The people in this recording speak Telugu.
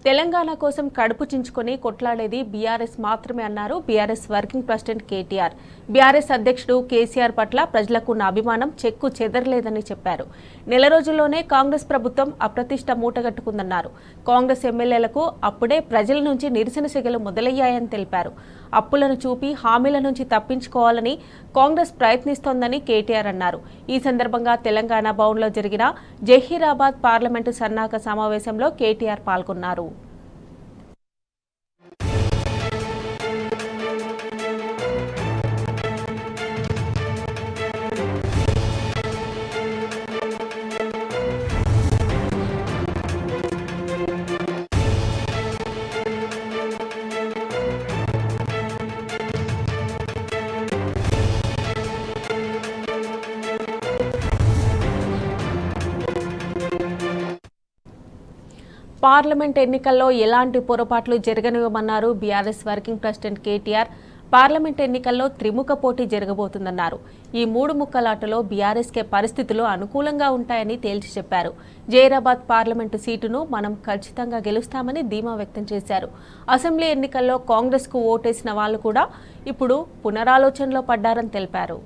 తెలంగాణ కోసం కడుపు చించుకొని కొట్లాడేది బీఆర్ఎస్ మాత్రమే అన్నారు BRS working president KTR. BRS అధ్యక్షుడు కేసీఆర్ పట్ల ప్రజలకు ఉన్న అభిమానం చెక్కు చెదరలేదని చెప్పారు. నెల రోజుల్లోనే కాంగ్రెస్ ప్రభుత్వం అప్రతిష్ట మూటగట్టుకుందన్నారు. కాంగ్రెస్ ఎమ్మెల్యేలకు అప్పుడే ప్రజల నుంచి నిరసన సెగలు మొదలయ్యాయని తెలిపారు. అప్పులను చూపి హామీల నుంచి తప్పించుకోవాలని కాంగ్రెస్ ప్రయత్నిస్తోందని కేటీఆర్ అన్నారు. ఈ సందర్భంగా తెలంగాణ భవన్లో జరిగిన జహీరాబాద్ పార్లమెంటు సన్నాహక సమావేశంలో కేటీఆర్ పాల్గొన్నారు. పార్లమెంట్ ఎన్నికల్లో ఎలాంటి పొరపాట్లు జరగనివ్వమన్నారు BRS working president KTR. Parliament ఎన్నికల్లో త్రిముఖ పోటీ జరగబోతుందన్నారు. ఈ మూడు ముక్కలాటలో బీఆర్ఎస్కే పరిస్థితులు అనుకూలంగా ఉంటాయని తేల్చి చెప్పారు. జైరాబాద్ పార్లమెంటు సీటును మనం ఖచ్చితంగా గెలుస్తామని ధీమా వ్యక్తం చేశారు. అసెంబ్లీ ఎన్నికల్లో కాంగ్రెస్కు ఓటేసిన వాళ్లు కూడా ఇప్పుడు పునరాలోచనలో పడ్డారని తెలిపారు.